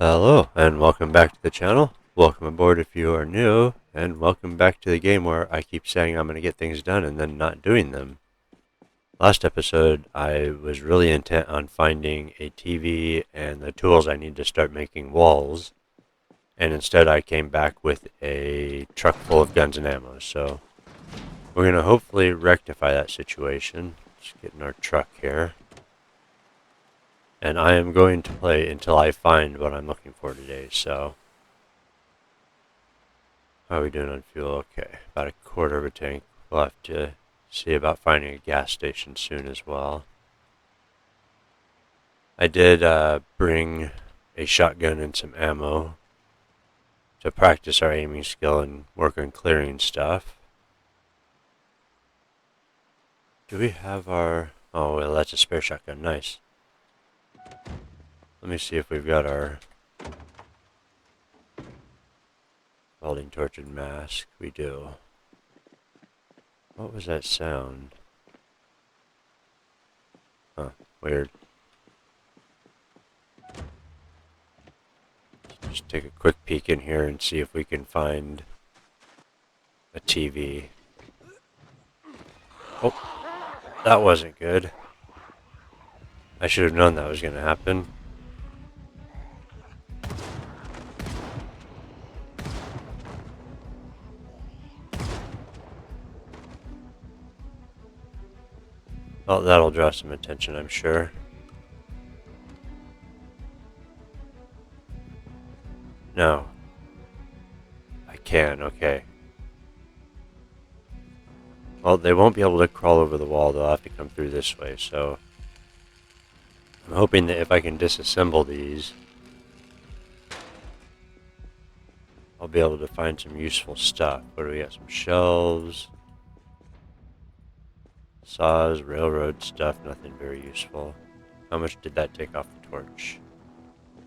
Hello, and welcome back to the channel. Welcome aboard if you are new, and welcome back to the game where I keep saying I'm going to get things done and then not doing them. Last episode, I was really intent on finding a TV and the tools I need to start making walls, and instead I came back with a truck full of guns and ammo, so we're going to hopefully rectify that situation. Just getting our truck here. And I am going to play until I find what I'm looking for today, so... How are we doing on fuel? Okay, about a quarter of a tank. We'll have to see about finding a gas station soon as well. I did bring a shotgun and some ammo to practice our aiming skill and work on clearing stuff. Do we have our... Oh, well, that's a spare shotgun. Nice. Let me see if we've got our welding torch and mask. We do. What was that sound? Huh, weird. Just take a quick peek in here and see if we can find a TV. Oh, that wasn't good. I should have known that was going to happen. Oh, that'll draw some attention, I'm sure. No. I can, okay. Well, they won't be able to crawl over the wall. They'll have to come through this way, so... I'm hoping that if I can disassemble these, I'll be able to find some useful stuff. What do we got? Some shelves, saws, railroad stuff, nothing very useful. How much did that take off the torch?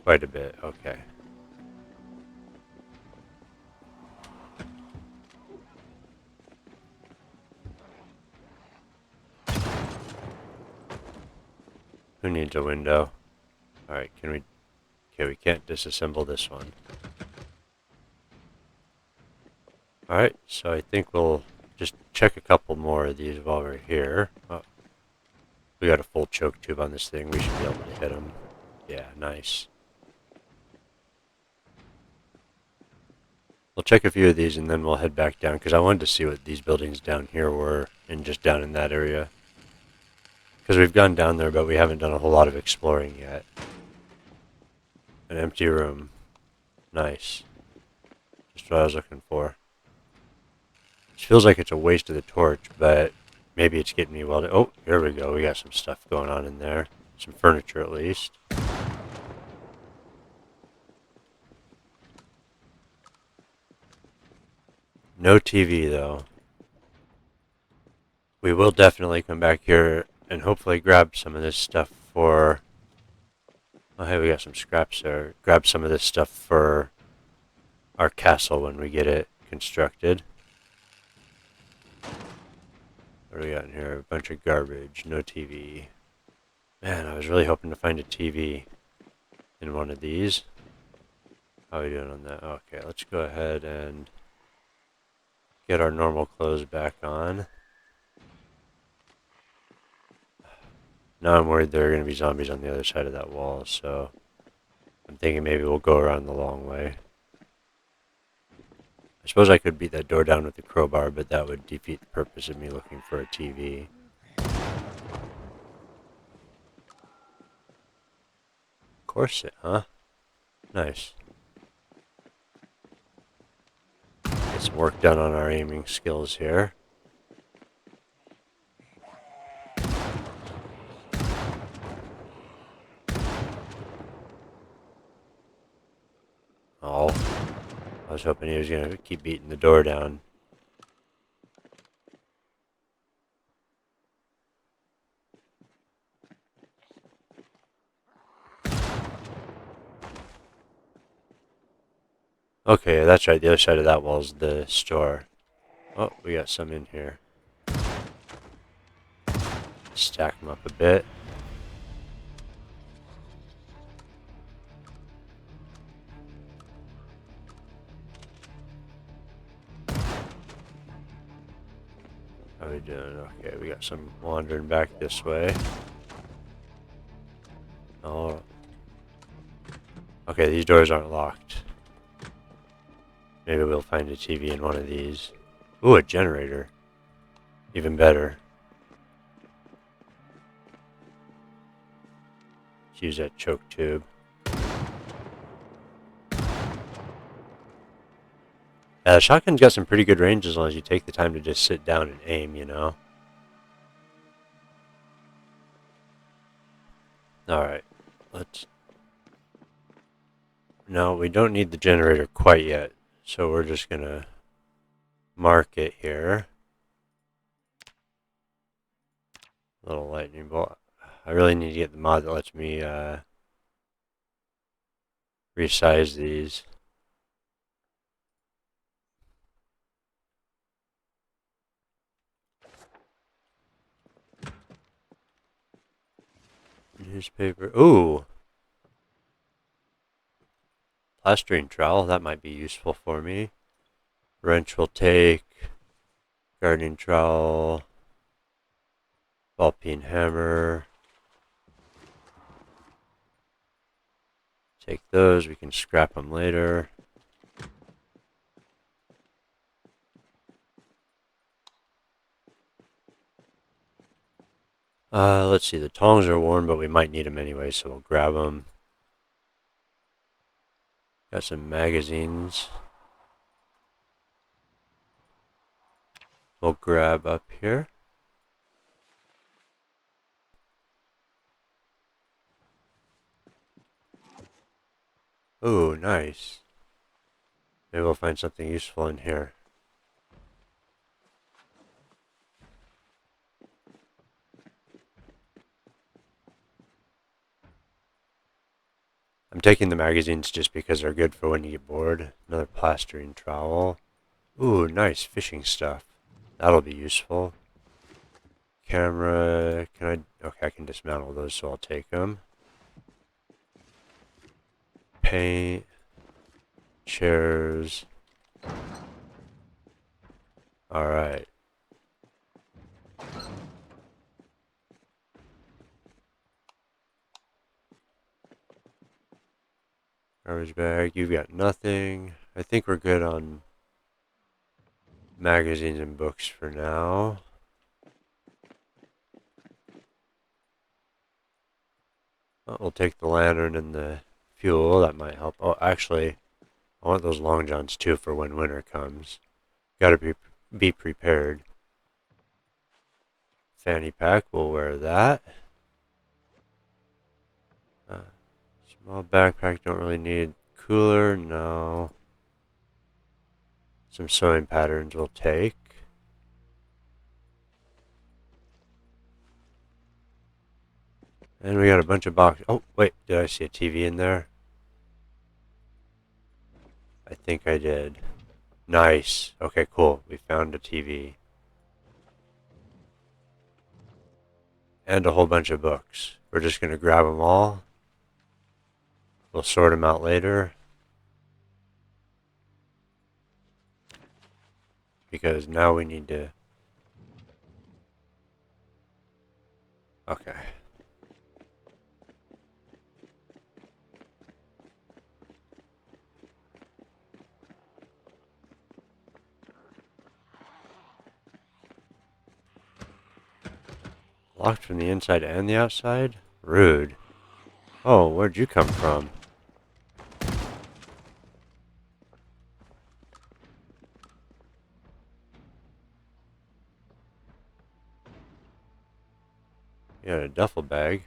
Quite a bit, okay. Who needs a window? Alright, can we... Okay, we can't disassemble this one. Alright, so I think we'll just check a couple more of these while we're here. Oh, we got a full choke tube on this thing. We should be able to hit them. Yeah, nice. We'll check a few of these and then we'll head back down, because I wanted to see what these buildings down here were, and just down in that area. Because we've gone down there, but we haven't done a whole lot of exploring yet. An empty room. Nice. Just what I was looking for. It feels like it's a waste of the torch, but maybe it's getting me welded. Oh, here we go. We got some stuff going on in there. Some furniture, at least. No TV, though. We will definitely come back here and hopefully grab some of this stuff for... Oh, hey, we got some scraps there. Grab some of this stuff for our castle when we get it constructed. What do we got in here? A bunch of garbage. No TV. Man, I was really hoping to find a TV in one of these. How are we doing on that? Okay, let's go ahead and get our normal clothes back on. Now I'm worried there are going to be zombies on the other side of that wall, so I'm thinking maybe we'll go around the long way. I suppose I could beat that door down with the crowbar, but that would defeat the purpose of me looking for a TV. Corset, huh? Nice. Get some work done on our aiming skills here. Oh, I was hoping he was going to keep beating the door down. Okay, that's right. The other side of that wall is the store. Oh, we got some in here. Stack them up a bit. How are we doing? Okay, we got some wandering back this way. Oh. Okay, these doors aren't locked. Maybe we'll find a TV in one of these. Ooh, a generator. Even better. Let's use that choke tube. The shotgun's got some pretty good range as long as you take the time to just sit down and aim, you know? Alright, let's... No, we don't need the generator quite yet, so we're just gonna mark it here. Little lightning bolt. I really need to get the mod that lets me resize these. Newspaper. Ooh! Plastering trowel. That might be useful for me. Wrench will take. Gardening trowel. Ball peen hammer. Take those. We can scrap them later. Let's see. The tongs are worn, but we might need them anyway, so we'll grab them. Got some magazines. We'll grab up here. Ooh, nice. Maybe we'll find something useful in here. I'm taking the magazines just because they're good for when you get bored. Another plastering trowel. Ooh, nice fishing stuff. That'll be useful. Camera. Can I? Okay, I can dismantle those, so I'll take them. Paint. Chairs. Alright. Garbage bag. You've got nothing. I think we're good on magazines and books for now. We'll take the lantern and the fuel. That might help. Oh, actually, I want those long johns too for when winter comes. Gotta be prepared. Fanny pack. We'll wear that. Small backpack. Don't really need. Cooler. No. Some sewing patterns we'll take. And we got a bunch of boxes. Oh, wait. Did I see a TV in there? I think I did. Nice. Okay, cool. We found a TV. And a whole bunch of books. We're just going to grab them all. We'll sort them out later. Because now we need to... Okay. Locked from the inside and the outside? Rude. Oh, where'd you come from? You got a duffel bag.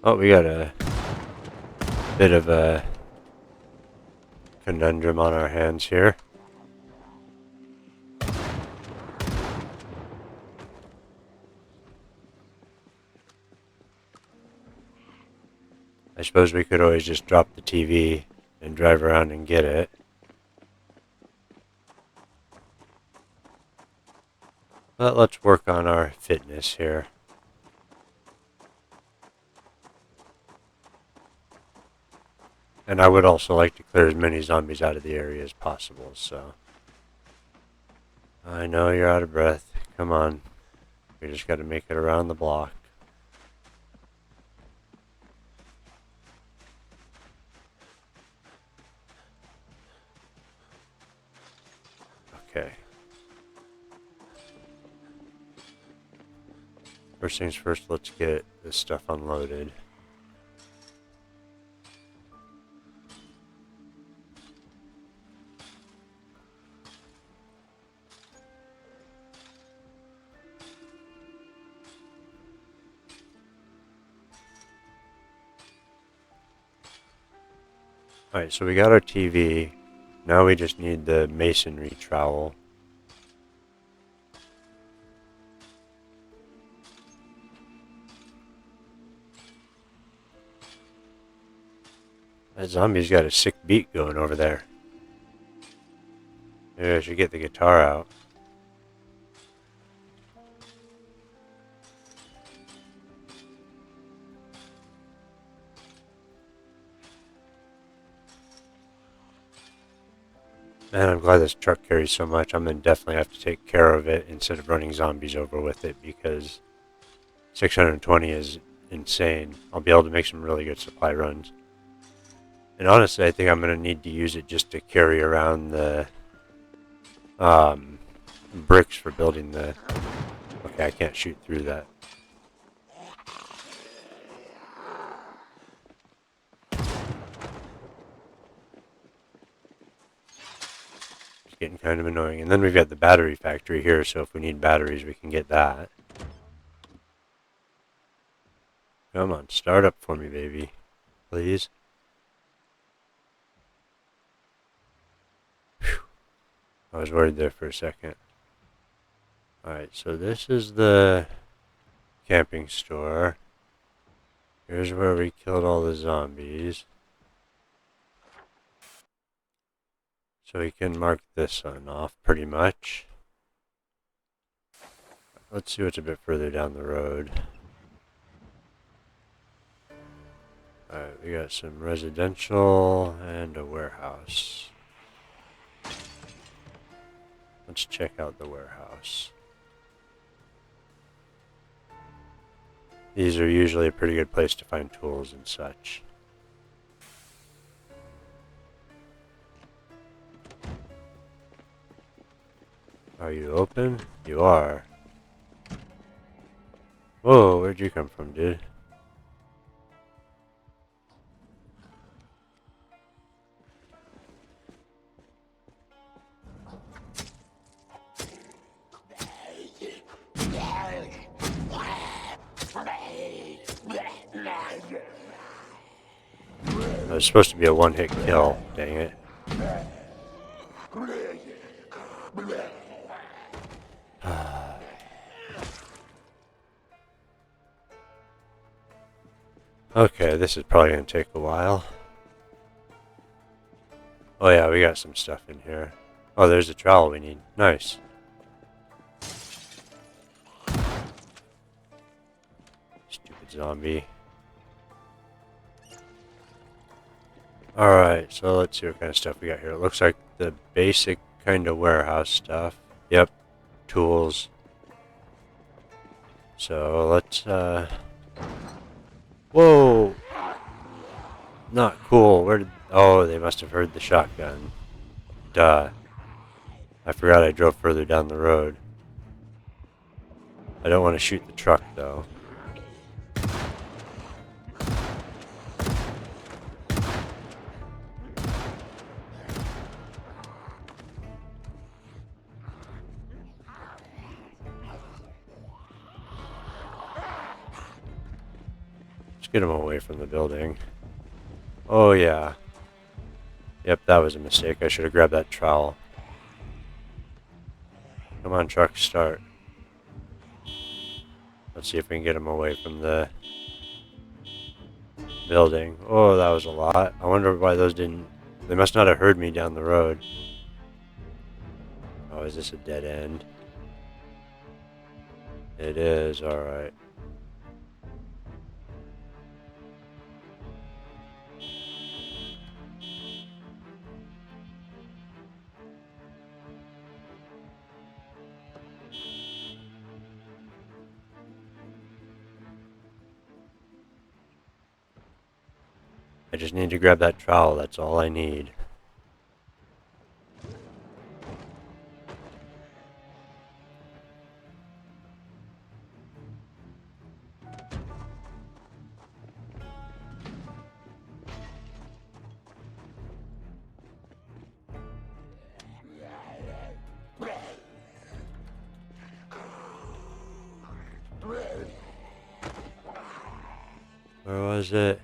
Oh, we got a bit of a conundrum on our hands here. I suppose we could always just drop the TV and drive around and get it. But let's work on our fitness here. And I would also like to clear as many zombies out of the area as possible, so... I know you're out of breath. Come on. We just gotta make it around the block. Okay. First things first, let's get this stuff unloaded. Alright, so we got our TV. Now we just need the masonry trowel. That zombie's got a sick beat going over there. Maybe I should get the guitar out. Man, I'm glad this truck carries so much. I'm gonna definitely have to take care of it instead of running zombies over with it, because 620 is insane. I'll be able to make some really good supply runs. And honestly, I think I'm gonna need to use it just to carry around the bricks for building the... Okay, I can't shoot through that. It's getting kind of annoying. And then we've got the battery factory here, so if we need batteries, we can get that. Come on, start up for me, baby. Please. Whew. I was worried there for a second. Alright, so this is the camping store. Here's where we killed all the zombies. So we can mark this one off pretty much. Let's see what's a bit further down the road. Alright, we got some residential and a warehouse. Let's check out the warehouse. These are usually a pretty good place to find tools and such. Are you open? You are. Whoa, where'd you come from, dude? It was supposed to be a one-hit kill, dang it. Okay, this is probably going to take a while. Oh yeah, we got some stuff in here. Oh, there's a trowel we need. Nice. Stupid zombie. Alright, so let's see what kind of stuff we got here. It looks like the basic kind of warehouse stuff. Yep, tools. So let's, whoa! Not cool. Where did... Oh, they must have heard the shotgun. Duh. I forgot I drove further down the road. I don't want to shoot the truck, though. Let's get him away from the building. Oh, yeah. Yep, that was a mistake. I should have grabbed that trowel. Come on, truck, start. Let's see if we can get him away from the building. Oh, that was a lot. I wonder why those didn't... They must not have heard me down the road. Oh, is this a dead end? It is, alright. just need to grab that trowel, that's all I need. Where was it?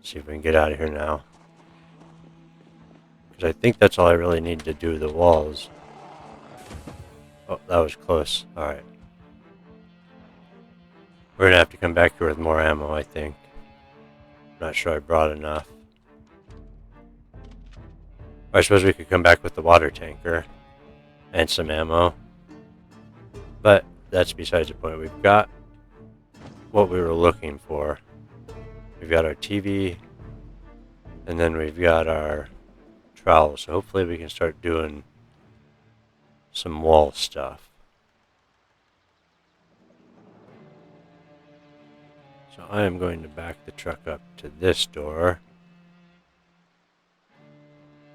See if we can get out of here now. Because I think that's all I really need to do the walls. Oh, that was close. Alright. We're gonna have to come back here with more ammo, I think. Not sure I brought enough. I suppose we could come back with the water tanker and some ammo. But that's besides the point. We've got what we were looking for. We've got our TV, and then we've got our trowel. So hopefully we can start doing some wall stuff. So I am going to back the truck up to this door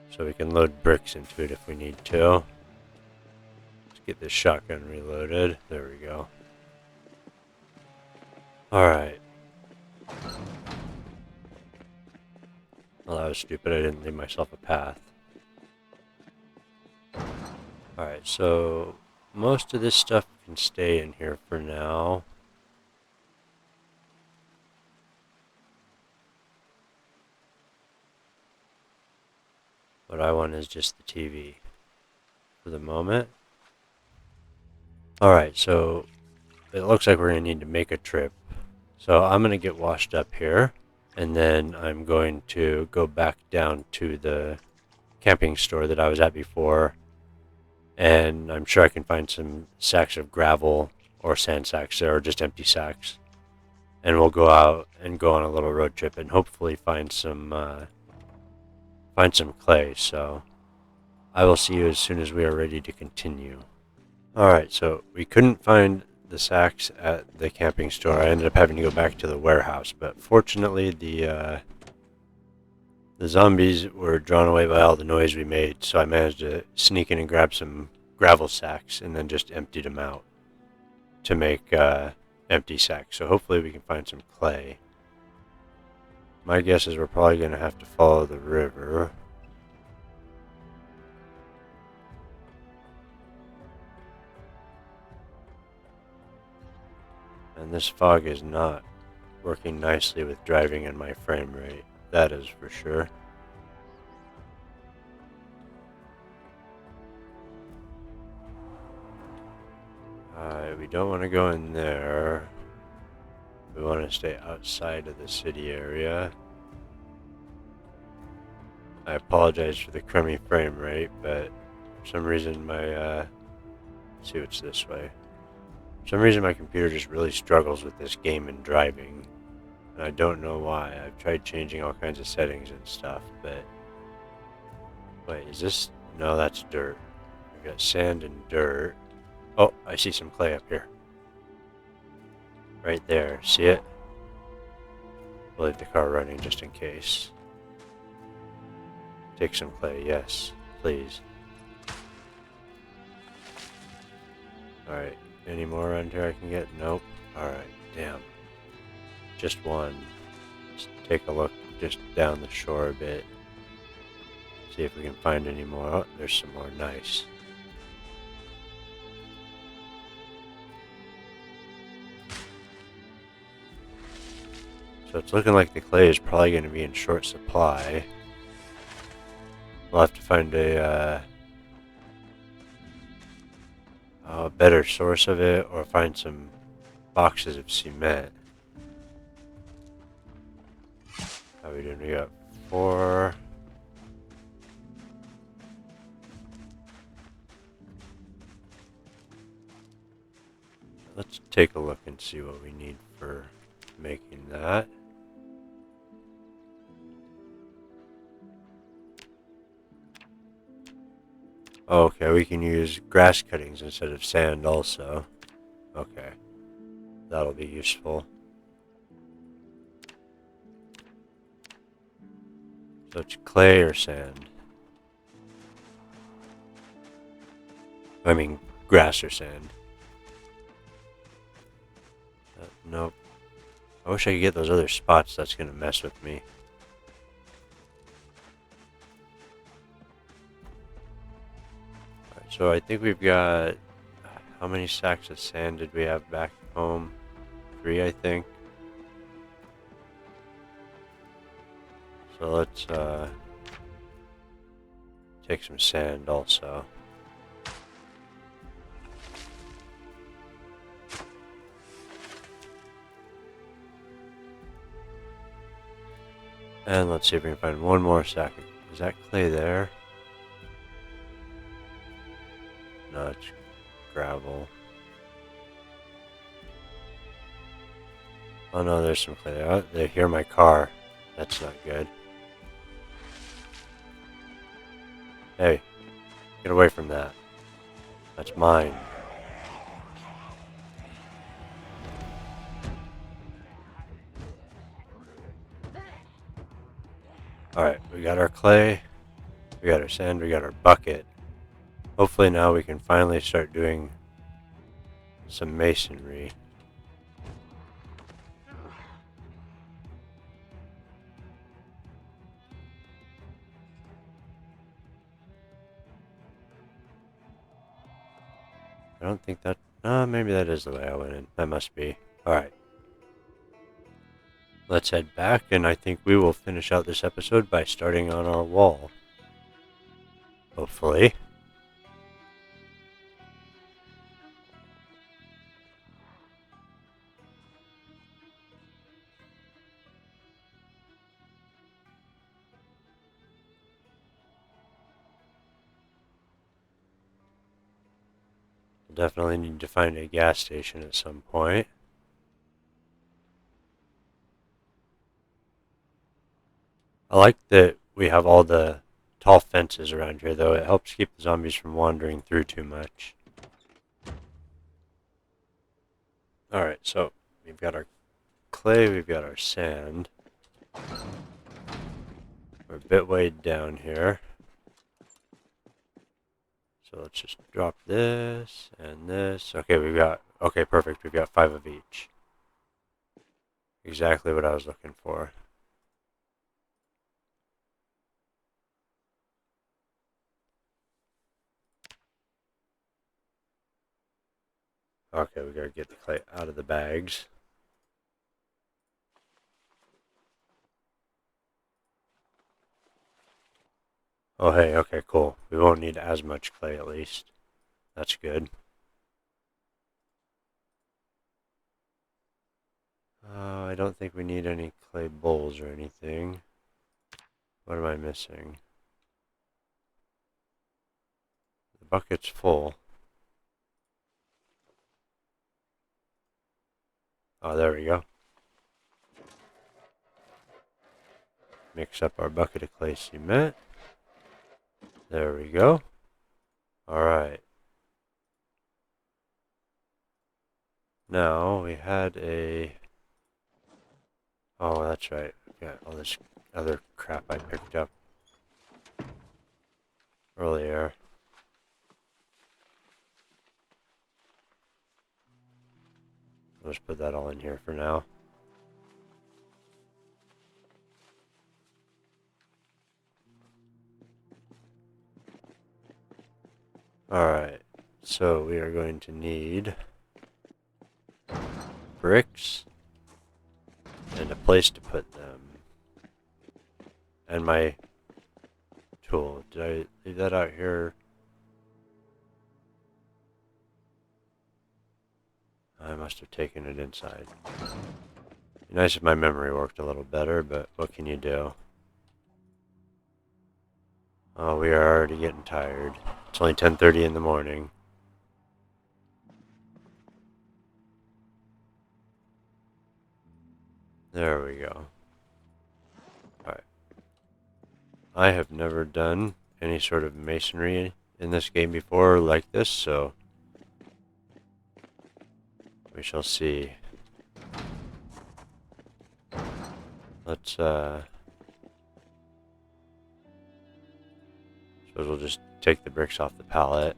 so we can load bricks into it if we need to. Let's get this shotgun reloaded. There we go. Alright. Well, that was stupid. I didn't leave myself a path. Alright, so most of this stuff can stay in here for now. What I want is just the TV for the moment. Alright, so it looks like we're going to need to make a trip. So I'm going to get washed up here, and then I'm going to go back down to the camping store that I was at before, and I'm sure I can find some sacks of gravel or sand sacks there, or just empty sacks. And we'll go out and go on a little road trip and hopefully find some clay. So I will see you as soon as we are ready to continue. Alright, so we couldn't find the sacks at the camping store. I ended up having to go back to the warehouse, but fortunately the zombies were drawn away by all the noise we made, so I managed to sneak in and grab some gravel sacks and then just emptied them out to make empty sacks. So hopefully we can find some clay. My guess is we're probably going to have to follow the river. And this fog is not working nicely with driving in my frame rate. That is for sure. We don't want to go in there. We want to stay outside of the city area. I apologize for the crummy frame rate, but for some reason my, let's see what's this way. For some reason my computer just really struggles with this game and driving. And I don't know why. I've tried changing all kinds of settings and stuff, but... Wait, is this... No, that's dirt. We've got sand and dirt. Oh, I see some clay up here. Right there. See it? We'll leave the car running just in case. Take some clay, yes, please. Alright, any more around here I can get? Nope. Alright, damn. Just one. Let's take a look just down the shore a bit. See if we can find any more. Oh, there's some more. Nice. So it's looking like the clay is probably going to be in short supply. We'll have to find a better source of it, or find some boxes of cement. How are we doing? We got 4. Let's take a look and see what we need for making that. Okay, we can use grass cuttings instead of sand also. Okay. that'll be useful. So it's clay or sand? I mean, grass or sand. Nope. I wish I could get those other spots. That's going to mess with me. Alright, so I think we've got... How many sacks of sand did we have back home? 3, I think. So let's take some sand also. And let's see if we can find one more sack. Is that clay there? No, it's gravel. Oh no, there's some clay there. Oh, they hear my car. That's not good. Hey, get away from that. That's mine. Alright, we got our clay, we got our sand, we got our bucket. Hopefully now we can finally start doing some masonry. I don't think that... maybe that is the way I went in. That must be. Alright. Let's head back, and I think we will finish out this episode by starting on our wall. Hopefully. Definitely need to find a gas station at some point. I like that we have all the tall fences around here, though. It helps keep the zombies from wandering through too much. Alright, so we've got our clay, we've got our sand. We're a bit weighed down here. So let's just drop this and this. Okay, okay, perfect. We've got 5 of each. Exactly what I was looking for. Okay, we gotta get the clay out of the bags. Oh hey, okay, cool. We won't need as much clay at least. That's good. I don't think we need any clay bowls or anything. What am I missing? The bucket's full. Oh, there we go. Mix up our bucket of clay cement. There we go. Alright. Now, we had a... Oh, that's right. We got all this other crap I picked up earlier. I'll just put that all in here for now. Alright, so we are going to need bricks and a place to put them. And my tool. Did I leave that out here? I must have taken it inside. It'd be nice if my memory worked a little better, but what can you do? Oh, we are already getting tired. It's only 10:30 in the morning. There we go. Alright. I have never done any sort of masonry in this game before like this, so we shall see. let's, suppose we'll just take the bricks off the pallet.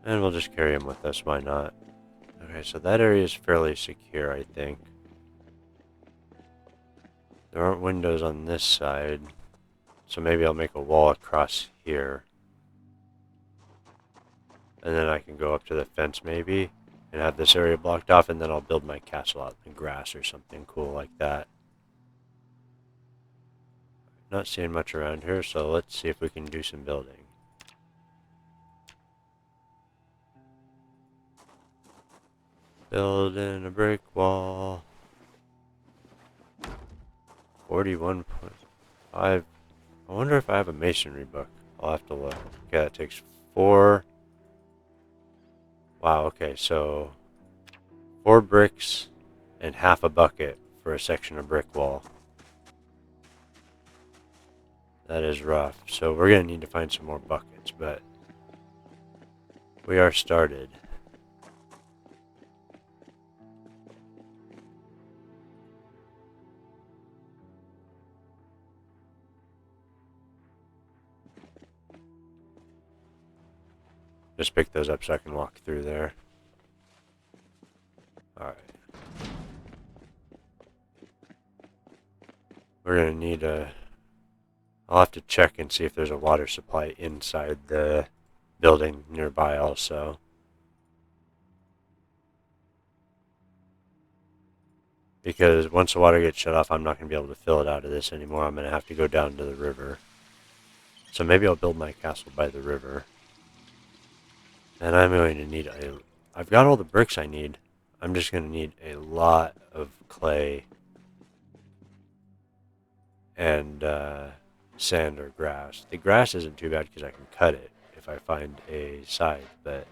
And we'll just carry them with us, why not? Okay, so that area is fairly secure, I think. There aren't windows on this side, so maybe I'll make a wall across here. And then I can go up to the fence maybe, and have this area blocked off, and then I'll build my castle out in grass or something cool like that. Not seeing much around here, so let's see if we can do some building. Building a brick wall. 41.5. I wonder if I have a masonry book. I'll have to look. Okay, that takes 4. Wow, okay, so 4 bricks and half a bucket for a section of brick wall. That is rough. So we're going to need to find some more buckets, but we are started. Just pick those up so I can walk through there. Alright. We're going to need a... I'll have to check and see if there's a water supply inside the building nearby also. Because once the water gets shut off, I'm not going to be able to fill it out of this anymore. I'm going to have to go down to the river. So maybe I'll build my castle by the river. And I'm going to need a... I've got all the bricks I need. I'm just going to need a lot of clay and sand or grass. The grass isn't too bad because I can cut it if I find a scythe, but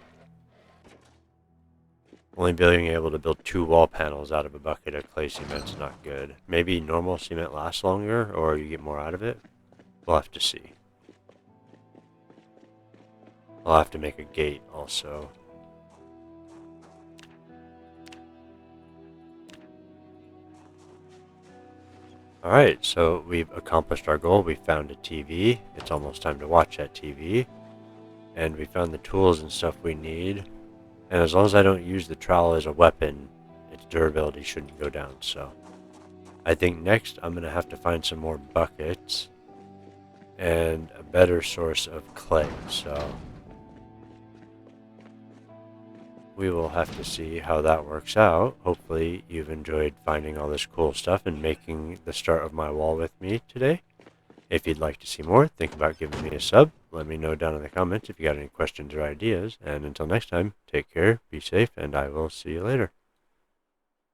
only being able to build 2 wall panels out of a bucket of clay cement's not good. Maybe normal cement lasts longer or you get more out of it. We'll have to see. I'll have to make a gate also. Alright, so we've accomplished our goal. We found a TV. It's almost time to watch that TV. And we found the tools and stuff we need. And as long as I don't use the trowel as a weapon, its durability shouldn't go down. So I think next I'm going to have to find some more buckets and a better source of clay. So we will have to see how that works out. Hopefully you've enjoyed finding all this cool stuff and making the start of my wall with me today. If you'd like to see more, think about giving me a sub. Let me know down in the comments if you got any questions or ideas. And until next time, take care, be safe, and I will see you later.